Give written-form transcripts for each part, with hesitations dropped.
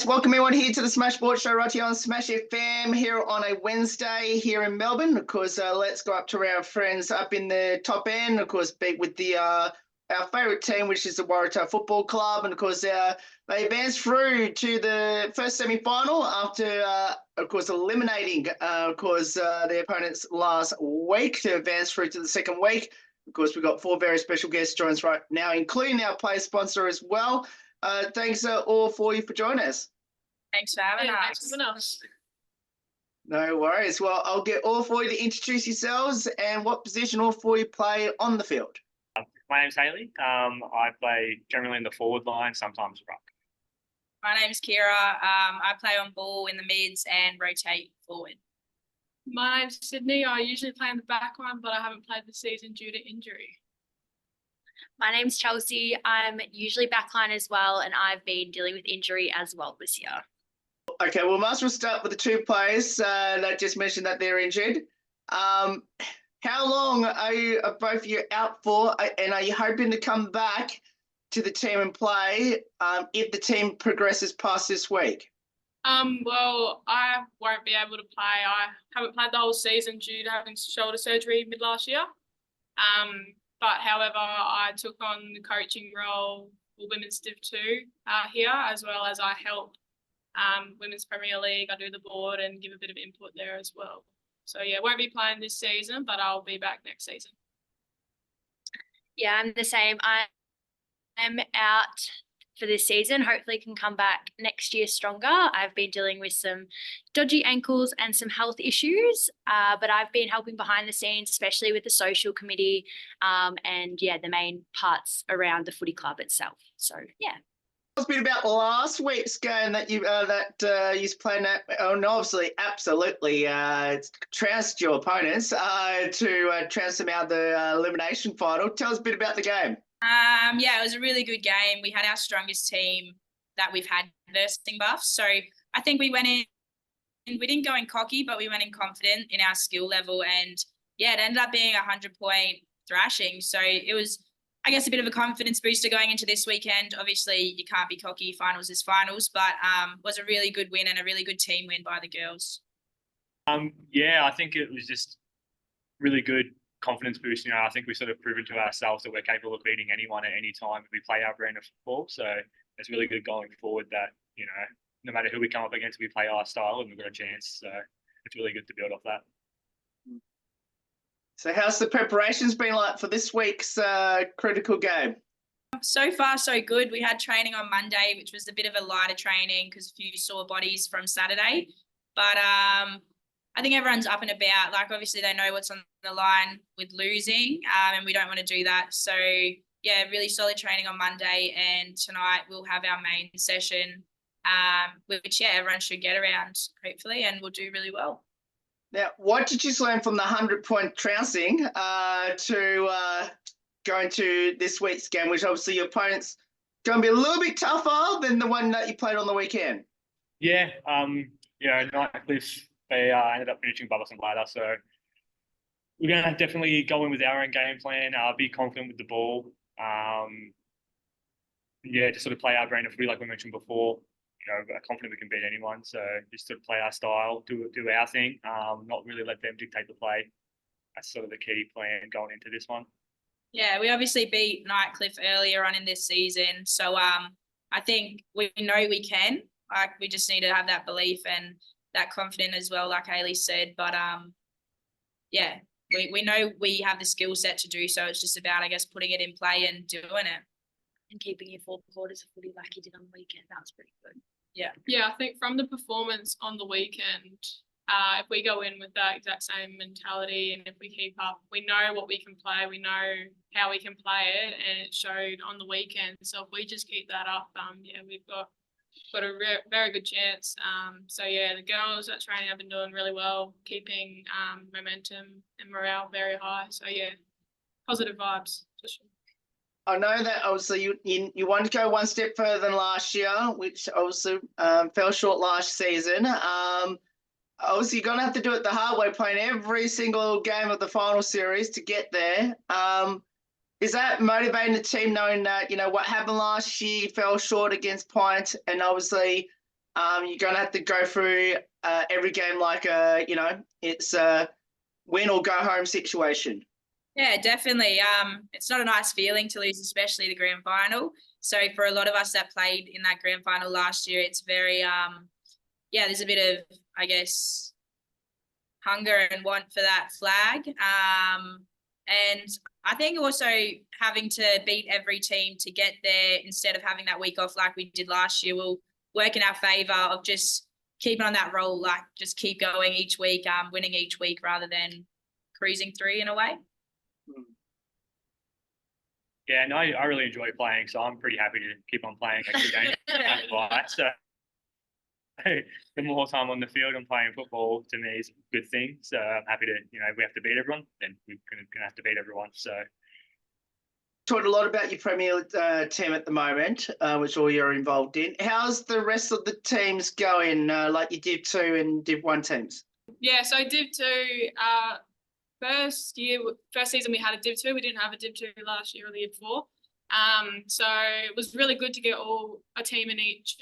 Yes, welcome everyone here to the Smash Sports Show right here on Smash FM here on a Wednesday here in Melbourne. Of course, let's go up to our friends up in the top end. Of course, beat with the our favourite team, which is the Waratah Football Club, and of course, they advanced through to the first semi-final after, of course, eliminating, their opponents last week to advance through to the second week. Of course, we've got four very special guests joining us right now, including our player sponsor as well. Thanks all for you for joining us. Thanks for having us. Thanks for having us. No worries. Well, I'll get all four of you to introduce yourselves and what position all four of you play on the field. My name's Haley. I play generally in the forward line, sometimes ruck. My name's Kira. I play on ball in the mids and rotate forward. My name's Sydney. I usually play in the back line, but I haven't played this season due to injury. My name's Chelsea. I'm usually backline as well, and I've been dealing with injury as well this year. Okay, well, might as well start with the two players that just mentioned that they're injured. How long are both of you out for, and are you hoping to come back to the team and play if the team progresses past this week? Well, I won't be able to play. I haven't played the whole season due to having shoulder surgery mid last year. But however, I took on the coaching role for Women's Div 2 here, as well as I help Women's Premier League. I do the board and give a bit of input there as well. So yeah, won't be playing this season, but I'll be back next season. Yeah, I'm the same. I'm out for this season. Hopefully can come back next year stronger. I've been dealing with some dodgy ankles and some health issues, but I've been helping behind the scenes, especially with the social committee and the main parts around the footy club itself. So yeah. Tell us a bit about last week's game that you played at, and obviously absolutely trounced your opponents to trounce them out the elimination final. Tell us a bit about the game. Yeah, it was a really good game. We had our strongest team that we've had versing buffs. So I think we went in, we didn't go in cocky, but we went in confident in our skill level. And yeah, it ended up being 100-point thrashing. So it was, I guess, a bit of a confidence booster going into this weekend. Obviously, you can't be cocky. Finals is finals, but was a really good win and a really good team win by the girls. Yeah, I think it was just really good confidence boost. I think we've sort of proven to ourselves that we're capable of beating anyone at any time if we play our brand of football. So it's really good going forward that, no matter who we come up against, we play our style and we've got a chance. So it's really good to build off that. So how's the preparations been like for this week's critical game? So far, so good. We had training on Monday, which was a bit of a lighter training because a few sore bodies from Saturday. But I think everyone's up and about. Like, obviously, they know what's on the line with losing, and we don't want to do that. So, yeah, really solid training on Monday, and tonight we'll have our main session, which, everyone should get around, hopefully, and we'll do really well. Now, what did you learn from the 100-point trouncing to going to this week's game, which obviously your opponent's going to be a little bit tougher than the one that you played on the weekend? Yeah, Nightcliff, they ended up finishing above us on ladder, so we're going to definitely go in with our own game plan, be confident with the ball. Just sort of play our brand of footy like we mentioned before. Confident we can beat anyone, so just sort of play our style, do our thing, not really let them dictate the play. That's sort of the key plan going into this one. Yeah, we obviously beat Nightcliff earlier on in this season, so I think we know we can. Like, we just need to have that belief and that confidence as well, like Hayley said. But we know we have the skill set to do so. It's just about, I guess, putting it in play and doing it. And keeping your 4 quarters of footy like you did on the weekend. That was pretty good. Yeah. Yeah, I think from the performance on the weekend, if we go in with that exact same mentality and if we keep up, we know what we can play, we know how we can play it, and it showed on the weekend. So if we just keep that up, we've got a very good chance. The girls at training have been doing really well, keeping momentum and morale very high. So positive vibes for sure. I know that obviously you wanted to go one step further than last year, which obviously fell short last season. Obviously, you're going to have to do it the hard way, playing every single game of the final series to get there. Is that motivating the team, knowing that, what happened last year, fell short against Pint, and obviously You're going to have to go through every game like it's a win or go home situation. Yeah, definitely. It's not a nice feeling to lose, especially the grand final. So for a lot of us that played in that grand final last year, it's very there's a bit of, I guess, hunger and want for that flag. And I think also having to beat every team to get there instead of having that week off like we did last year will work in our favour of just keeping on that roll, like just keep going each week, winning each week rather than cruising through in a way. Yeah, no, I really enjoy playing, so I'm pretty happy to keep on playing extra games. So the more time on the field and playing football to me is a good thing. So I'm happy to, if we have to beat everyone, then we're gonna have to beat everyone. So talked a lot about your Premier team at the moment, which all you're involved in. How's the rest of the teams going, like your Div 2 and Div 1 teams? Yeah, so Div 2, first season we had a Div 2. We didn't have a Div 2 last year or the year before. So it was really good to get a team in each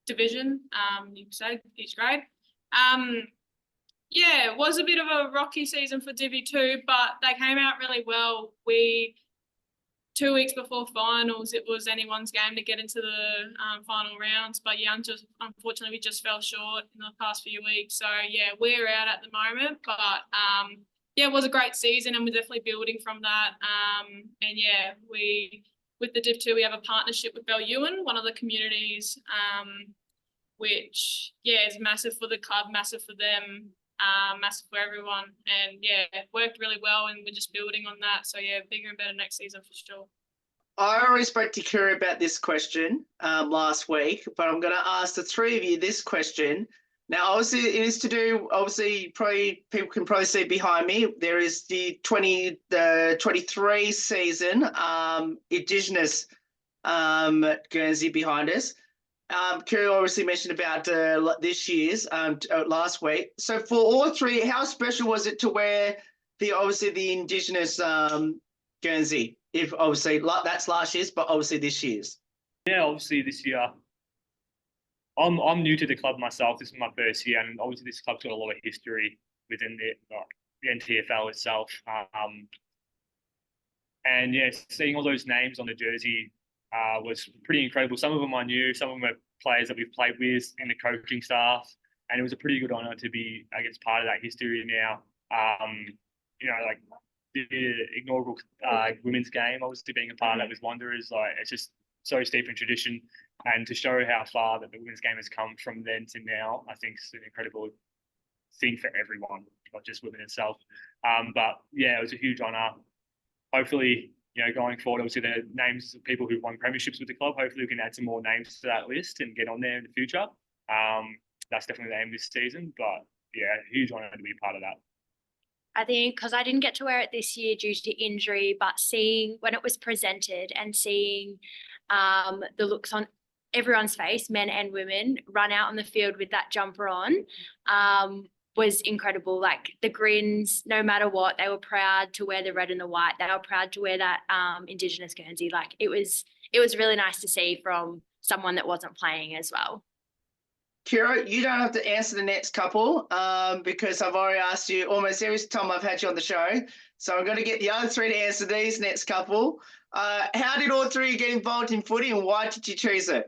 division, you could say, each grade. Yeah, it was a bit of a rocky season for Div 2, but they came out really well. 2 weeks before finals, it was anyone's game to get into the final rounds. But yeah, unfortunately, we just fell short in the past few weeks. So yeah, we're out at the moment. But yeah, it was a great season, and we're definitely building from that. And yeah, with the Div 2, we have a partnership with Bellewen, one of the communities, which yeah is massive for the club, massive for them. Massive for everyone, and yeah, it worked really well, and we're just building on that. So yeah, bigger and better next season for sure. I already spoke to Kira about this question last week, but I'm going to ask the three of you this question. Now, obviously, it is to do, probably people can probably see behind me, there is the 23 season Indigenous Guernsey behind us. Kira obviously mentioned about this year's last week. So for all three, how special was it to wear the Indigenous Guernsey? If obviously that's last year's, but obviously this year's. Yeah, obviously this year, I'm new to the club myself. This is my first year, and obviously this club's got a lot of history within the NTFL itself. And yeah, seeing all those names on the jersey was pretty incredible. Some of them I knew, some of them are players that we've played with in the coaching staff, and it was a pretty good honour to be, I guess, part of that history now. Like the inaugural women's game, obviously being a part of that with Wanderers, like it's just so steep in tradition, and to show how far that the women's game has come from then to now, I think it's an incredible thing for everyone, not just women itself. But yeah, it was a huge honour. Hopefully, going forward, obviously the names of people who've won premierships with the club, hopefully we can add some more names to that list and get on there in the future. That's definitely the aim this season, but yeah, huge honour to be a part of that. I think because I didn't get to wear it this year due to injury, but seeing when it was presented and seeing the looks on everyone's face, men and women, run out on the field with that jumper on, was incredible. Like the grins, no matter what, they were proud to wear the red and the white. They were proud to wear that Indigenous Guernsey. Like it was really nice to see from someone that wasn't playing as well. Kira, you don't have to answer the next couple because I've already asked you almost every time I've had you on the show. So I'm going to get the other three to answer these next couple. How did all three get involved in footy, and why did you choose it?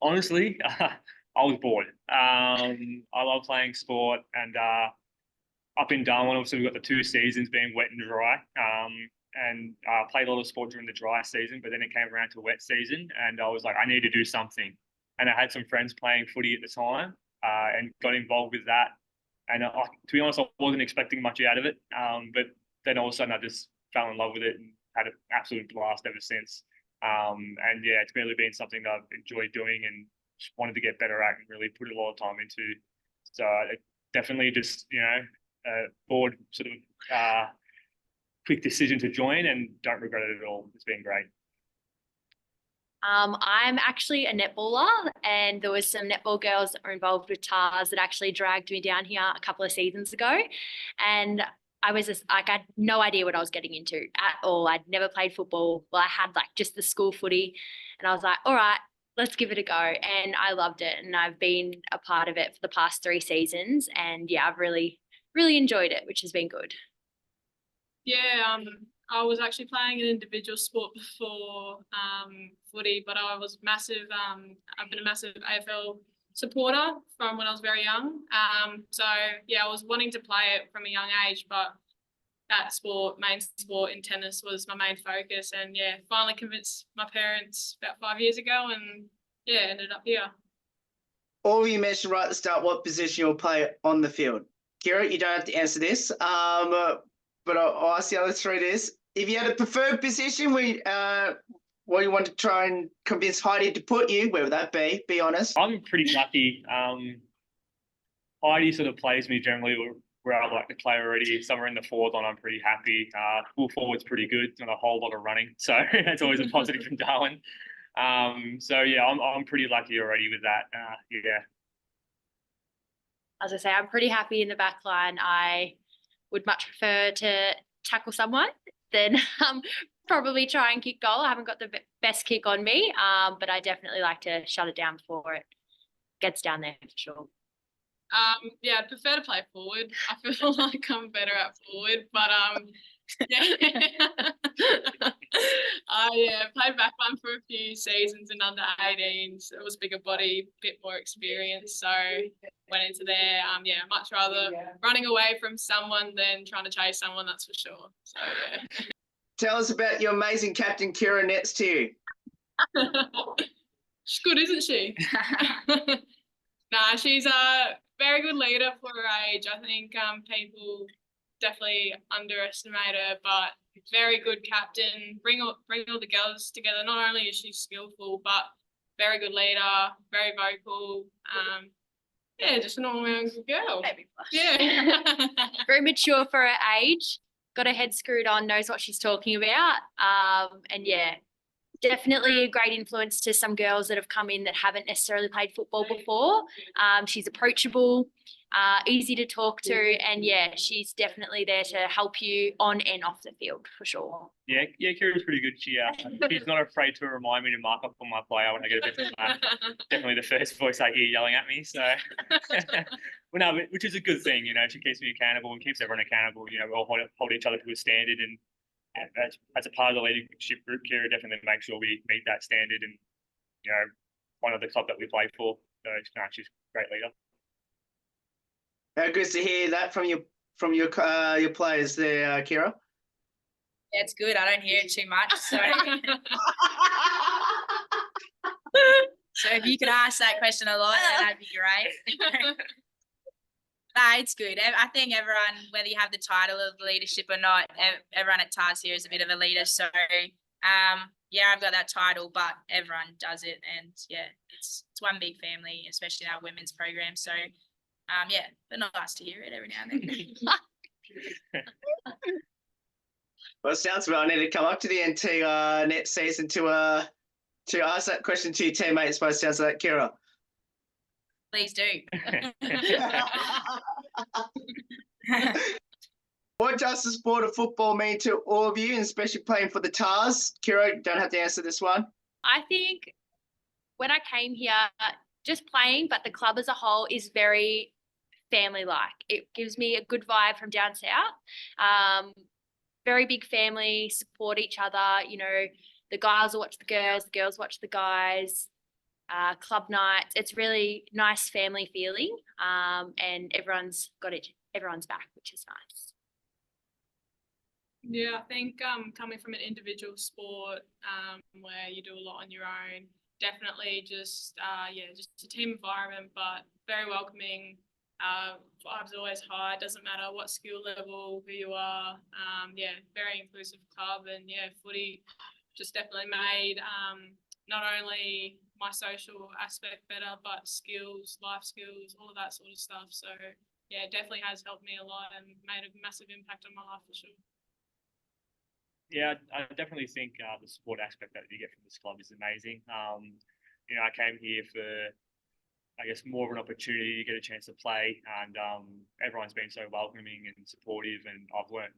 Honestly, I was bored. I love playing sport, and up in Darwin, obviously we've got the 2 seasons being wet and dry. And played a lot of sport during the dry season, but then it came around to wet season, and I was like, I need to do something. And I had some friends playing footy at the time, and got involved with that. And to be honest, I wasn't expecting much out of it. But then all of a sudden I just fell in love with it and had an absolute blast ever since. And yeah, it's really been something that I've enjoyed doing and just wanted to get better at and really put a lot of time into. So it definitely just, board sort of quick decision to join, and don't regret it at all. It's been great. I'm actually a netballer, and there was some netball girls that were involved with TARS that actually dragged me down here a couple of seasons ago. And I was just like, I had no idea what I was getting into at all. I'd never played football. Well, I had like just the school footy, and I was like, all right, let's give it a go. And I loved it. And I've been a part of it for the past 3 seasons. And yeah, I've really, really enjoyed it, which has been good. Yeah, I was actually playing an individual sport before footy, but I was massive. I've been a massive AFL supporter from when I was very young. So yeah, I was wanting to play it from a young age, but that main sport in tennis was my main focus. And yeah, finally convinced my parents about 5 years ago, and yeah, ended up here. All of you mentioned right at the start what position you'll play on the field. Kira, you don't have to answer this, but I'll ask the other 3 this. If you had a preferred position where you want to try and convince Heidi to put you, where would that be? Be honest. I'm pretty lucky. Heidi sort of plays me generally where I like to play already. Somewhere in the forward line, I'm pretty happy. Full forward's pretty good, not a whole lot of running, so that's always a positive from Darwin. So yeah, I'm pretty lucky already with that. Yeah. As I say, I'm pretty happy in the back line. I would much prefer to tackle someone than probably try and kick goal. I haven't got the best kick on me, but I definitely like to shut it down before it gets down there for sure. Yeah, I'd prefer to play forward. I feel like I'm better at forward, but yeah. I played backline for a few seasons in under 18s. It was bigger body, bit more experience, so went into there. Yeah, much rather running away from someone than trying to chase someone, that's for sure. So yeah. Tell us about your amazing captain, Kira, next to you. She's good, isn't she? Nah, she's a very good leader for her age. I think people definitely underestimate her, but very good captain. Bring all the girls together. Not only is she skillful, but very good leader, very vocal. Yeah, just an all-round good girl. Yeah. Very mature for her age. Got her head screwed on, knows what she's talking about. And yeah, definitely a great influence to some girls that have come in that haven't necessarily played football before. She's approachable, easy to talk to, and yeah, she's definitely there to help you on and off the field for sure. Yeah, Kira's pretty good. She's not afraid to remind me to mark up on my player when I get a bit of definitely the first voice I hear yelling at me. So, well, no, which is a good thing, you know. She keeps me accountable and keeps everyone accountable. You know, we all hold each other to a standard, and as a part of the leadership group, Kira definitely makes sure we meet that standard, and you know, one of the club that we play for. So she's a great leader. How good to hear that from your players there, Kira. Yeah, it's good. I don't hear it too much. So, so if you could ask that question a lot, then that'd be great. Nah, it's good. I think everyone, whether you have the title of leadership or not, everyone at TARS here is a bit of a leader. So, yeah, I've got that title, but everyone does it, and yeah, it's one big family, especially in our women's program. So, yeah, but nice to hear it every now and then. Well, it sounds well. I need to come up to the NT next season to ask that question to your teammates. But it sounds like Kira. Please do. What does the sport of football mean to all of you, and especially playing for the TARS? Kira, you don't have to answer this one. I think when I came here, just playing, but the club as a whole is very family-like. It gives me a good vibe from down south. Very big family, support each other. You know, the guys will watch the girls watch the guys. Club nights. It's really nice family feeling, and everyone's back, which is nice. Yeah, I think coming from an individual sport where you do a lot on your own, definitely just a team environment, but very welcoming. Vibes always high. Doesn't matter what skill level, who you are. Yeah, very inclusive club, and yeah, footy just definitely made not only my social aspect better, but skills, life skills, all of that sort of stuff. So yeah, it definitely has helped me a lot and made a massive impact on my life for sure. Yeah, I definitely think the sport aspect that you get from this club is amazing. You know, I came here for, I guess, more of an opportunity to get a chance to play, and everyone's been so welcoming and supportive, and I've learned,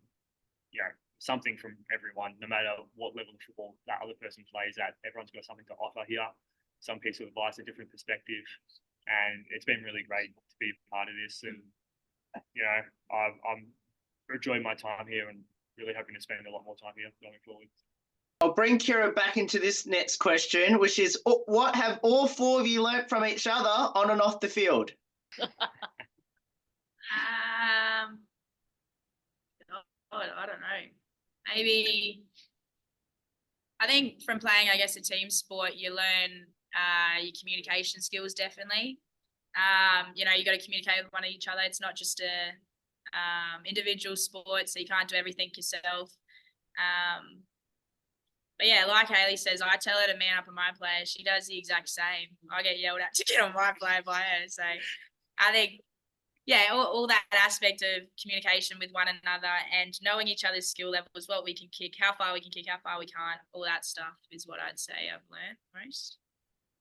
you know, something from everyone, no matter what level of football that other person plays at. Everyone's got something to offer here. some piece of advice, a different perspective, and it's been really great to be a part of this. And I'm enjoying my time here and really hoping to spend a lot more time here going forward. I'll bring Kira back into this next question, which is, what have all four of you learnt from each other on and off the field? I don't know. Maybe I think from playing, I guess, a team sport, you learn your communication skills definitely. You got to communicate with one of each other. It's not just a individual sport, so you can't do everything yourself. But yeah, like Hayley says, I tell her to man up on my player. She does the exact same. I get yelled at to get on my player by her. So I think, yeah, all that aspect of communication with one another and knowing each other's skill levels, what we can kick, how far we can kick, how far we can't, all that stuff is what I'd say I've learned most.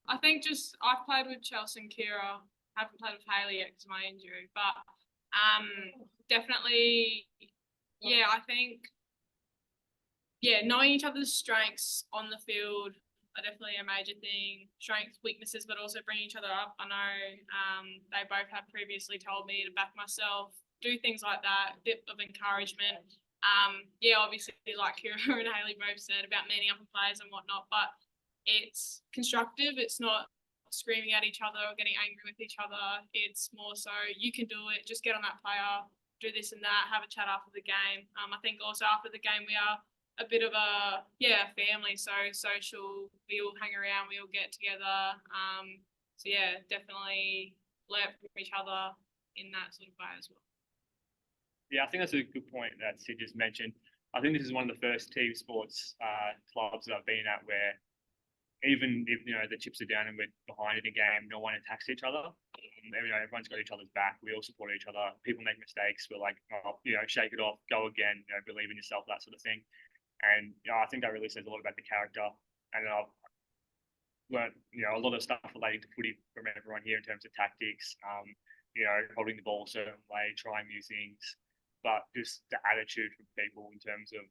I think I've played with Chelsea and Kira. I haven't played with Hayley yet because of my injury, but definitely, yeah, I think, knowing each other's strengths on the field are definitely a major thing. Strengths, weaknesses, but also bring each other up. I know they both have previously told me to back myself, do things like that, a bit of encouragement. Obviously, like Kira and Hayley both said about manning up with players and whatnot, but it's constructive. It's not screaming at each other or getting angry with each other. It's more so, you can do it, just get on that player, do this and that, have a chat after the game. I think also after the game we are a bit of a family, so social, we all hang around, we all get together. Definitely learn from each other in that sort of way as well. Yeah, I think that's a good point that Sid just mentioned. I think this is one of the first team sports clubs that I've been at where even if the chips are down and we're behind in a game, no one attacks each other. Everyone's got each other's back. We all support each other. People make mistakes. We're like, shake it off, go again. Believe in yourself, that sort of thing. And I think that really says a lot about the character. And I've learned a lot of stuff relating to footy from everyone here in terms of tactics. Holding the ball a certain way, trying new things, but just the attitude from people in terms of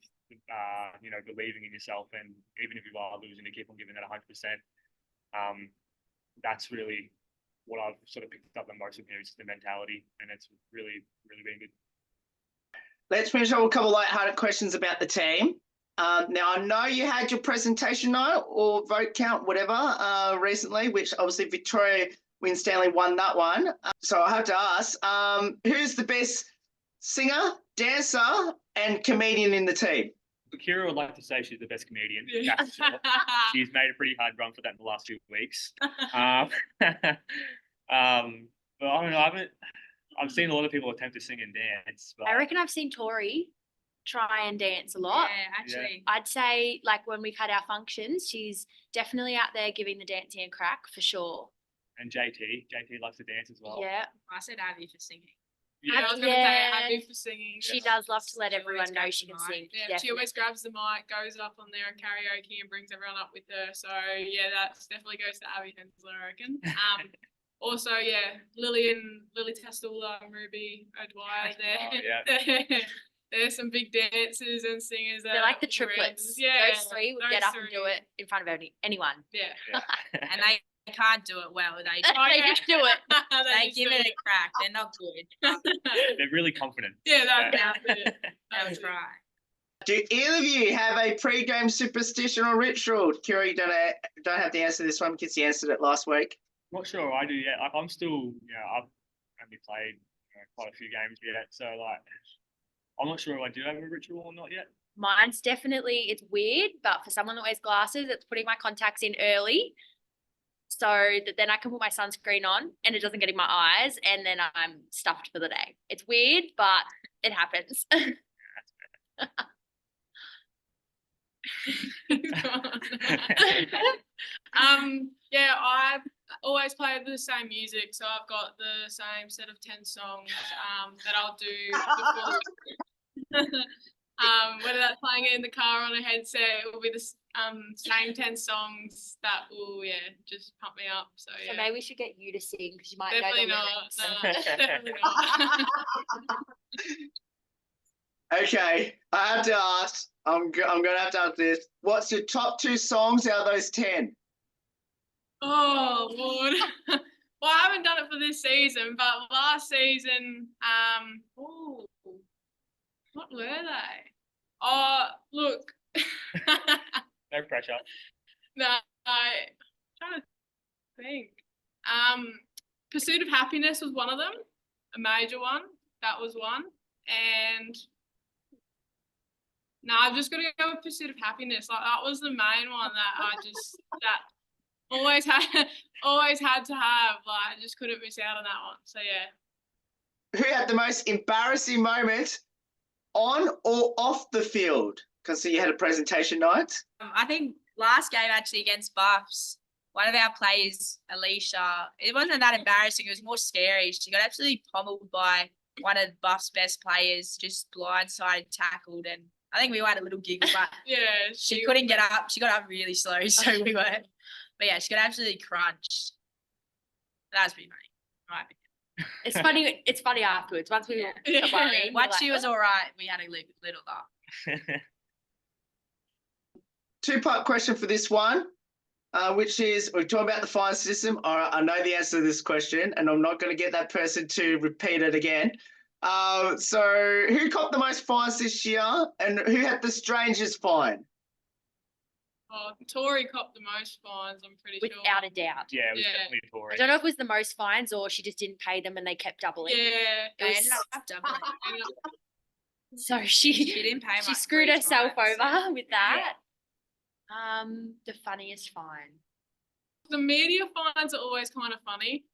believing in yourself, and even if you are losing, to keep on giving that 100%. That's really what I've sort of picked up the most of here, is the mentality, and it's really, really been good. Let's finish up with a couple of light-hearted questions about the team. Now, I know you had your presentation night or vote count, whatever, recently, which obviously Victoria Winstanley won that one. So I have to ask, who's the best singer, dancer, and comedian in the team? Kira would like to say she's the best comedian. That's for sure. She's made a pretty hard run for that in the last 2 weeks. But I don't know. I've seen a lot of people attempt to sing and dance. But I reckon I've seen Tori try and dance a lot. Yeah, actually. I'd say, like, when we've had our functions, she's definitely out there giving the dancing a crack for sure. And JT likes to dance as well. Yeah. I said Abby for singing. Yeah, I was going to say Abby for singing. She does love to let She everyone always know grabs she the can mic. sing. Yeah, she always grabs the mic, goes up on there and karaoke and brings everyone up with her. So yeah, that definitely goes to Abby Hensler, I reckon. Also, Lily Testula and Ruby O'Dwyer there. Oh, yeah. There's some big dancers and singers. They're like the triplets. Yeah, Those three would get up and do it in front of anyone. Yeah. And they can't do it well. They They just do it. they give it a crack. They're not good. They're really confident. Yeah, that's it. They'll try. Do either of you have a pre-game superstition or ritual? Kira, you don't have to answer this one because you answered it last week. Not sure I do yet. I'm still, I've only played quite a few games yet, so I'm not sure if I do have a ritual or not yet. Mine's definitely, it's weird, but for someone that wears glasses, it's putting my contacts in early so that then I can put my sunscreen on and it doesn't get in my eyes, and then I'm stuffed for the day. It's weird, but it happens. I've always played the same music, so I've got the same set of 10 songs that I'll do before whether that's playing it in the car on a headset, it will be the same 10 songs that will just pump me up. So maybe we should get you to sing because you might definitely know not. the lyrics. No, definitely not. Okay, I have to ask. I'm going to have to ask this. What's your top 2 songs out of those 10? Oh Lord. Well, I haven't done it for this season, but last season, oh, what were they? Oh, look. No pressure. No, I'm trying to think. Pursuit of Happiness was one of them, a major one. That was one. And no, I've just got to go with Pursuit of Happiness. Like that was the main one that always had to have. Like I just couldn't miss out on that one. So yeah. Who had the most embarrassing moment on or off the field? Because you had a presentation night. I think last game actually against Buffs, one of our players, Alicia, it wasn't that embarrassing. It was more scary. She got absolutely pommeled by one of Buff's best players, just blindsided, tackled, and I think we had a little giggle, but Yeah, she couldn't get up. She got up really slow, so we weren't. But yeah, she got absolutely crunched. That was pretty funny. Right. It's funny. It's funny afterwards. Once we Yeah. worry, Once she was all right, we had a little laugh. Two-part question for this one, which is, we're talking about the fine system. All right, I know the answer to this question, and I'm not going to get that person to repeat it again. So who copped the most fines this year, and who had the strangest fine? Oh, Tori copped the most fines, I'm pretty sure. without a doubt. Yeah, it was Yeah. definitely Tory. I don't know if it was the most fines or she just didn't pay them and they kept doubling. Yeah. They ended up doubling. So She she didn't pay she much screwed 3 herself times. over with that. The funniest fine. The media fines are always kind of funny.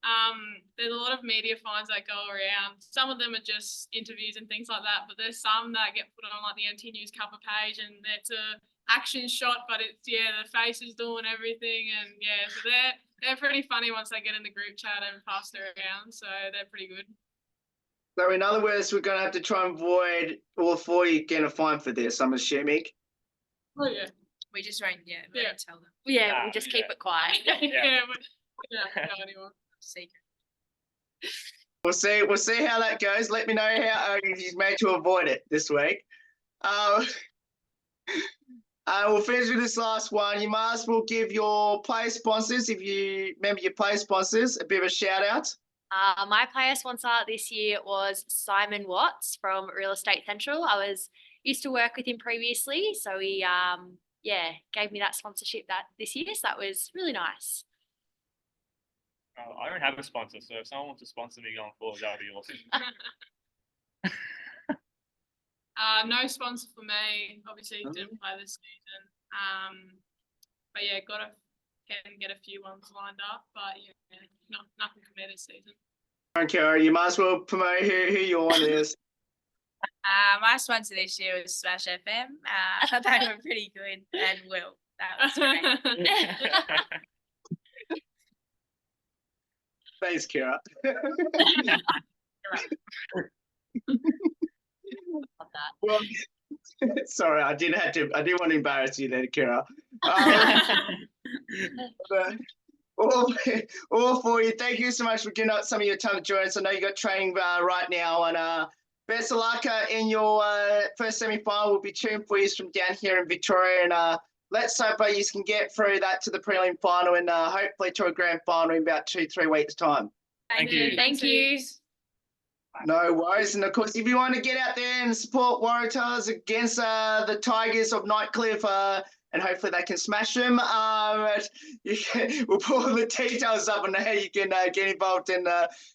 There's a lot of media fines that go around. Some of them are just interviews and things like that, but there's some that get put on like the NT News cover page, and it's a action shot, but it's the face is doing everything, and so they're pretty funny once they get in the group chat and passed around. So they're pretty good. So in other words, we're going to have to try and avoid all four you getting a fine for this, I'm assuming. Oh yeah. We just won't, we won't tell them. Yeah, we'll just keep it quiet. Yeah. But, tell anyone. Secret. We'll see how that goes. Let me know how you've managed to avoid it this week. We'll finish with this last one. You might as well give your player sponsors, if you remember your player sponsors, a bit of a shout out. My player sponsor this year was Simon Watts from Real Estate Central. I used to work with him previously, so he gave me that sponsorship this year. So that was really nice. I don't have a sponsor, so if someone wants to sponsor me going forward, that would be awesome. No sponsor for me. Obviously, didn't play this season. But yeah, can get a few ones lined up. But yeah, nothing for me this season. Okay, you might as well promote who your one is. My sponsor this year was Smash FM. They were pretty good, and Will. That was great. Thanks, Kira. Well, sorry, I didn't want to embarrass you then, Kira. All for you. Thank you so much for giving up some of your time to join us. I know you got training right now, and best of luck in your first semi-final. We'll be cheering for you from down here in Victoria, and let's hope you can get through that to the prelim final and hopefully to a grand final in about 2-3 weeks' time. Thank you. Thank you. No worries. And of course, if you want to get out there and support Waratahs against the Tigers of Nightcliff, and hopefully they can smash them, we'll put all the details up on how you can get involved and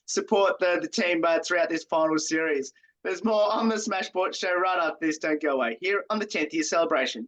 support the team throughout this final series. There's more on the Smash Sports Show right after this. Don't go away here on the 10th year celebration.